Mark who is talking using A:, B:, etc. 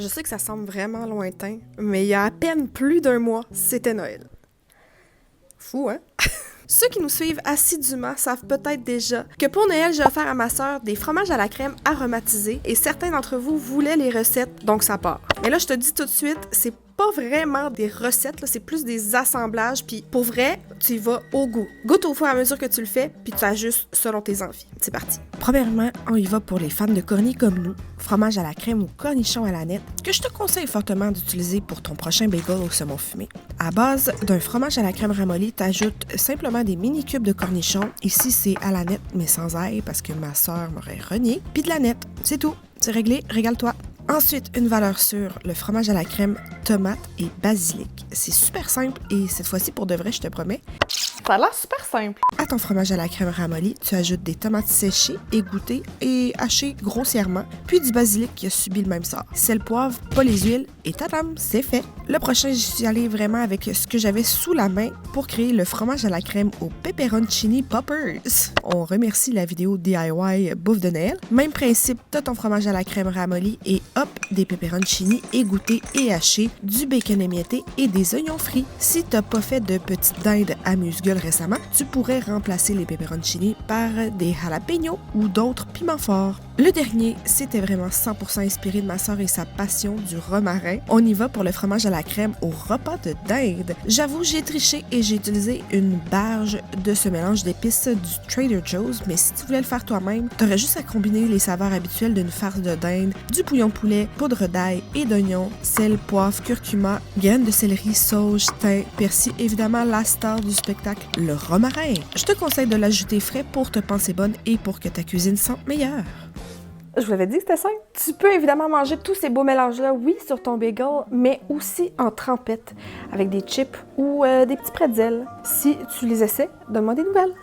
A: Je sais que ça semble vraiment lointain, mais il y a à peine plus d'un mois, c'était Noël. Fou, hein? Ceux qui nous suivent assidûment savent peut-être déjà que pour Noël, j'ai offert à ma sœur des fromages à la crème aromatisés et certains d'entre vous voulaient les recettes, donc ça part. Mais là, je te dis tout de suite, c'est pas vraiment des recettes, là, c'est plus des assemblages, puis pour vrai, tu y vas au goût. Goûte au fur et à mesure que tu le fais, puis tu ajustes selon tes envies. C'est parti. Premièrement, on y va pour les fans de cornies comme nous, fromage à la crème ou cornichon à la nette, que je te conseille fortement d'utiliser pour ton prochain bagel au saumon fumé. À base d'un fromage à la crème ramolli, t'ajoutes simplement des mini cubes de cornichons. Ici, c'est à la nette, mais sans ail, parce que ma sœur m'aurait renié. Puis de la nette, c'est tout. C'est réglé, régale-toi. Ensuite, une valeur sûre, le fromage à la crème, tomate et basilic. C'est super simple et cette fois-ci, pour de vrai, je te promets.
B: Ça a l'air super simple.
A: À ton fromage à la crème ramolli, tu ajoutes des tomates séchées, égouttées et hachées grossièrement, puis du basilic qui a subi le même sort. Sel, poivre, pas les huiles et tadam, c'est fait. Le prochain, je suis allée vraiment avec ce que j'avais sous la main pour créer le fromage à la crème au pepperoncini poppers. On remercie la vidéo DIY bouffe de Noël. Même principe, t'as ton fromage à la crème ramolli et hop, des pepperoncini égouttés et hachés, du bacon émietté et des oignons frits. Si t'as pas fait de petite dinde amuse-gueule récemment, tu pourrais remplacer les pepperoncini par des jalapenos ou d'autres piments forts. Le dernier, c'était vraiment 100% inspiré de ma sœur et sa passion du romarin. On y va pour le fromage à la crème au repas de dinde. J'avoue, j'ai triché et j'ai utilisé une barge de ce mélange d'épices du Trader Joe's, mais si tu voulais le faire toi-même, t'aurais juste à combiner les saveurs habituelles d'une farce de dinde, du bouillon de poulet, poudre d'ail et d'oignon, sel, poivre, curcuma, graines de céleri, sauge, thym, persil, évidemment la star du spectacle, le romarin. Je te conseille de l'ajouter frais pour te penser bonne et pour que ta cuisine sente meilleure.
B: Je vous avais dit que c'était simple. Tu peux évidemment manger tous ces beaux mélanges-là, oui, sur ton bagel, mais aussi en trempette, avec des chips ou des petits pretzels. Si tu les essaies, donne-moi des nouvelles.